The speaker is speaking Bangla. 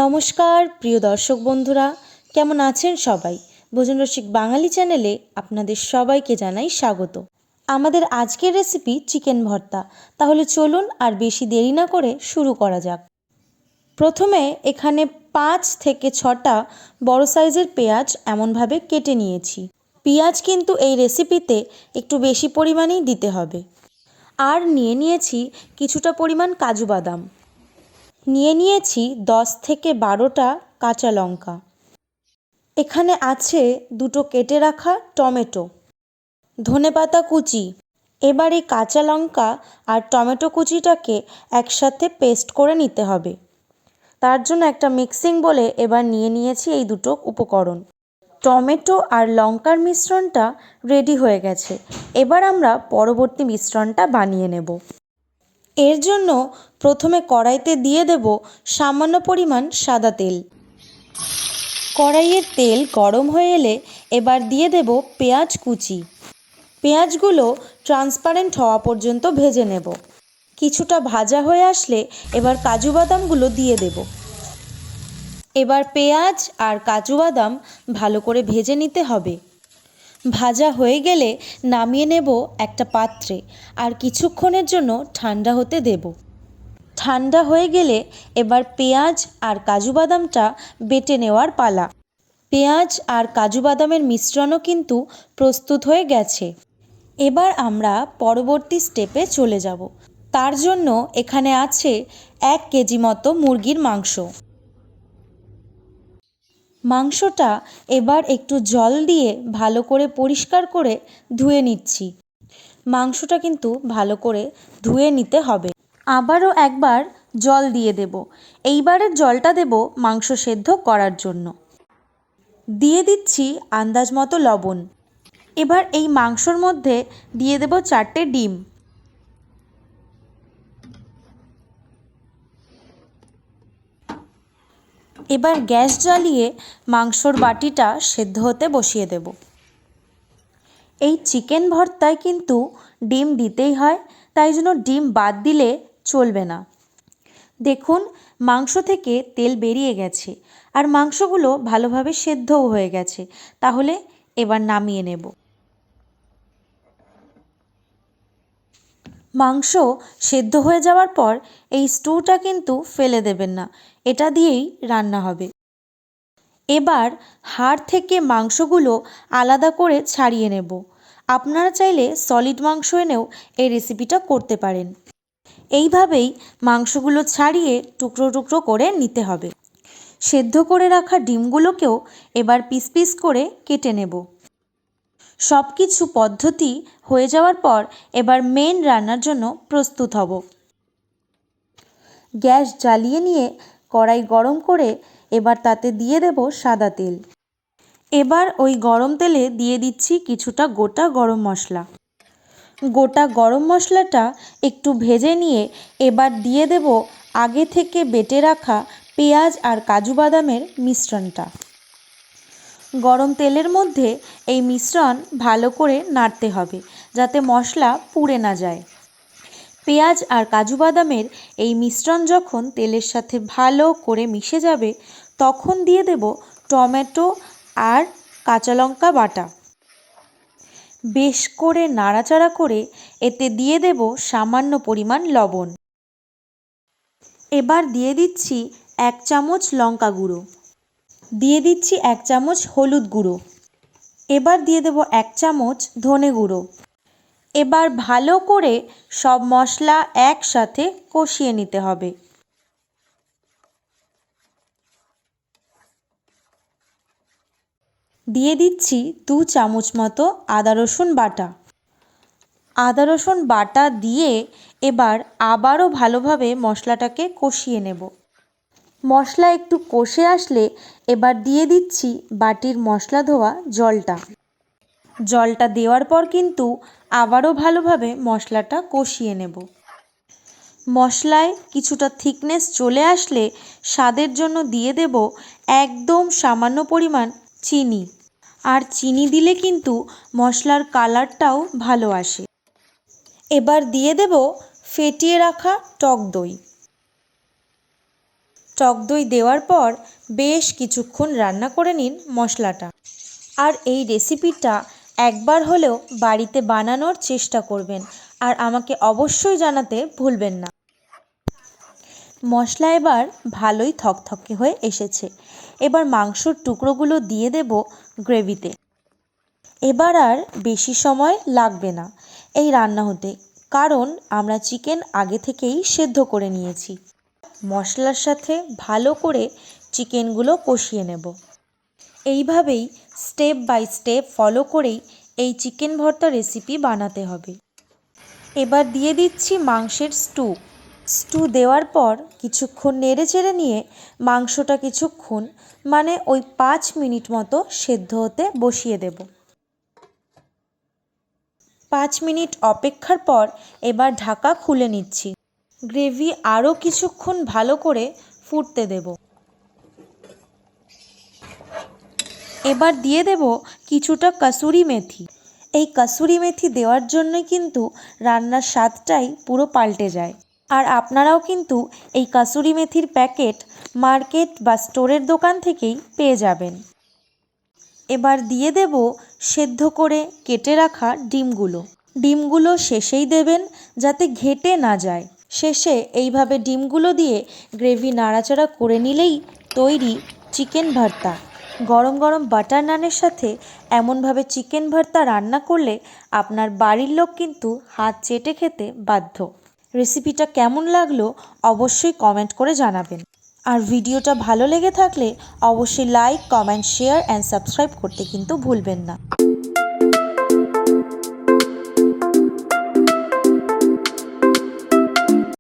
নমস্কার প্রিয় দর্শক বন্ধুরা, কেমন আছেন সবাই? ভোজন রসিক বাঙালি চ্যানেলে আপনাদের সবাইকে জানাই স্বাগত। আমাদের আজকের রেসিপি চিকেন ভর্তা। তাহলে চলুন আর বেশি দেরি না করে শুরু করা যাক। প্রথমে এখানে 5 থেকে 6টা বড় সাইজের পেঁয়াজ এমনভাবে কেটে নিয়েছি। পেঁয়াজ কিন্তু এই রেসিপিতে একটু বেশি পরিমাণেই দিতে হবে। আর নিয়েছি কিছুটা পরিমাণ কাজু বাদাম। নিয়েছি 10 থেকে 12টা কাঁচা লঙ্কা। এখানে আছে 2টো কেটে রাখা টমেটো, ধনেপাতা কুচি। এবার এই কাঁচা লঙ্কা আর টমেটো কুচিটাকে একসাথে পেস্ট করে নিতে হবে। তার জন্য একটা মিক্সিং বলে এবার নিয়েছি এই দুটো উপকরণ। টমেটো আর লঙ্কার মিশ্রণটা রেডি হয়ে গেছে। এবার আমরা পরবর্তী মিশ্রণটা বানিয়ে নেব। এর জন্য প্রথমে কড়াইতে দিয়ে দেব সামান্য পরিমাণ সাদা তেল। কড়াইয়ের তেল গরম হয়ে এলে এবার দিয়ে দেব পেঁয়াজ কুচি। পেঁয়াজগুলো ট্রান্সপারেন্ট হওয়া পর্যন্ত ভেজে নেব। কিছুটা ভাজা হয়ে আসলে এবার কাজু বাদামগুলো দিয়ে দেব। এবার পেঁয়াজ আর কাজু বাদাম ভালো করে ভেজে নিতে হবে। ভাজা হয়ে গেলে নামিয়ে নেব একটা পাত্রে আর কিছুক্ষণের জন্য ঠান্ডা হতে দেব। ঠান্ডা হয়ে গেলে এবার পেঁয়াজ আর কাজু বাদামটা বেটে নেওয়ার পালা। পেঁয়াজ আর কাজু বাদামের মিশ্রণও কিন্তু প্রস্তুত হয়ে গেছে। এবার আমরা পরবর্তী স্টেপে চলে যাব। তার জন্য এখানে আছে 1 কেজি মতো মুরগির মাংস। মাংসটা এবার একটু জল দিয়ে ভালো করে পরিষ্কার করে ধুয়ে নিচ্ছি। মাংসটা কিন্তু ভালো করে ধুয়ে নিতে হবে। আবারও একবার জল দিয়ে দেব। এইবারের জলটা দেব মাংস সেদ্ধ করার জন্য। দিয়ে দিচ্ছি আন্দাজ মতো লবণ। এবার এই মাংসর মধ্যে দিয়ে দেব 4টে ডিম। এবার গ্যাস জ্বালিয়ে মাংসর বাটিটা সেদ্ধ হতে বসিয়ে দেব। এই চিকেন ভর্তায় কিন্তু ডিম দিতেই হয়, তাই জন্য ডিম বাদ দিলে চলবে না। দেখুন মাংস থেকে তেল বেরিয়ে গেছে আর মাংসগুলো ভালোভাবে সেদ্ধও হয়ে গেছে। তাহলে এবার নামিয়ে নেব। মাংস সেদ্ধ হয়ে যাওয়ার পর এই স্টুটা কিন্তু ফেলে দেবেন না, এটা দিয়েই রান্না হবে। এবার হাড় থেকে মাংসগুলো আলাদা করে ছাড়িয়ে নেব। আপনারা চাইলে সলিড মাংস এনেও এই রেসিপিটা করতে পারেন। এইভাবেই মাংসগুলো ছাড়িয়ে টুকরো টুকরো করে নিতে হবে। সেদ্ধ করে রাখা ডিমগুলোকেও এবার পিস পিস করে কেটে নেব। সব কিছু পদ্ধতি হয়ে যাওয়ার পর এবার মেন রান্নার জন্য প্রস্তুত হব। গ্যাস জ্বালিয়ে নিয়ে কড়াই গরম করে এবার তাতে দিয়ে দেব সাদা তেল। এবার ওই গরম তেলে দিয়ে দিচ্ছি কিছুটা গোটা গরম মশলা। গোটা গরম মশলাটা একটু ভেজে নিয়ে এবার দিয়ে দেব আগে থেকে বেটে রাখা পেঁয়াজ আর কাজু বাদামের মিশ্রণটা। গরম তেলের মধ্যে এই মিশ্রণ ভালো করে নাড়তে হবে যাতে মশলা পুড়ে না যায়। পেঁয়াজ আর কাজু বাদামের এই মিশ্রণ যখন তেলের সাথে ভালো করে মিশে যাবে তখন দিয়ে দেব টমেটো আর কাঁচা লঙ্কা বাটা। বেশ করে নাড়াচাড়া করে এতে দিয়ে দেব সামান্য পরিমাণ লবণ। এবার দিয়ে দিচ্ছি 1 চামচ লঙ্কা গুঁড়ো, দিয়ে দিচ্ছি 1 চামচ হলুদ গুঁড়ো। এবার দিয়ে দেব 1 চামচ ধনে গুঁড়ো। এবার ভালো করে সব মশলা একসাথে কষিয়ে নিতে হবে। দিয়ে দিচ্ছি 2 চামচ মতো আদা রসুন বাটা। আদা রসুন বাটা দিয়ে এবার আবারও ভালোভাবে মশলাটাকে কষিয়ে নেব। মশলা একটু কষে আসলে এবার দিয়ে দিচ্ছি বাটির মশলা ধোয়া জলটা। জলটা দেওয়ার পর কিন্তু আবারও ভালোভাবে মশলাটা কষিয়ে নেব। মশলায় কিছুটা থিকনেস চলে আসলে স্বাদের জন্য দিয়ে দেব একদম সামান্য পরিমাণ চিনি। আর চিনি দিলে কিন্তু মশলার কালারটাও ভালো আসে। এবার দিয়ে দেব ফেটিয়ে রাখা টক দই। টক দই দেওয়ার পর বেশ কিছুক্ষণ রান্না করে নিন মশলাটা। আর এই রেসিপিটা একবার হলেও বাড়িতে বানানোর চেষ্টা করবেন আর আমাকে অবশ্যই জানাতে ভুলবেন না। মশলা এবার ভালোই থকথকে হয়ে এসেছে। এবার মাংসর টুকরোগুলো দিয়ে দেব গ্রেভিতে। এবার আর বেশি সময় লাগবে না এই রান্না হতে, কারণ আমরা চিকেন আগে থেকেই সেদ্ধ করে নিয়েছি। মশলার সাথে ভালো করে চিকেনগুলো কষিয়ে নেব। এইভাবেই স্টেপ বাই স্টেপ ফলো করেই এই চিকেন ভর্তা রেসিপি বানাতে হবে। এবার দিয়ে দিচ্ছি মাংসের স্টু দেওয়ার পর কিছুক্ষণ নেড়ে চেড়ে নিয়ে মাংসটা কিছুক্ষণ মানে ওই 5 মিনিট মতো সেদ্ধ হতে বসিয়ে দেব। 5 মিনিট অপেক্ষার পর এবার ঢাকা খুলে নিচ্ছি। গ্রেভি আরও কিছুক্ষণ ভালো করে ফুটতে দেব। এবার দিয়ে দেব কিছুটা কাসুরি মেথি। এই কাসুরি মেথি দেওয়ার জন্যই কিন্তু রান্নার স্বাদটাই পুরো পাল্টে যায়। আর আপনারাও কিন্তু এই কাসুরি মেথির প্যাকেট মার্কেট বা স্টোরের দোকান থেকেই পেয়ে যাবেন। এবার দিয়ে দেব সেদ্ধ করে কেটে রাখা ডিমগুলো শেষেই দেবেন যাতে ঘেটে না যায়। শেষে এইভাবে ডিমগুলো দিয়ে গ্রেভি নাড়াচাড়া করে নিলেই তৈরি চিকেন ভর্তা। গরম গরম বাটার নানের সাথে এমনভাবে চিকেন ভর্তা রান্না করলে আপনার বাড়ির লোক কিন্তু হাত চেটে খেতে বাধ্য। রেসিপিটা কেমন লাগলো অবশ্যই কমেন্ট করে জানাবেন। আর ভিডিওটা ভালো লেগে থাকলে অবশ্যই like, comment, share and subscribe করতে কিন্তু ভুলবেন না।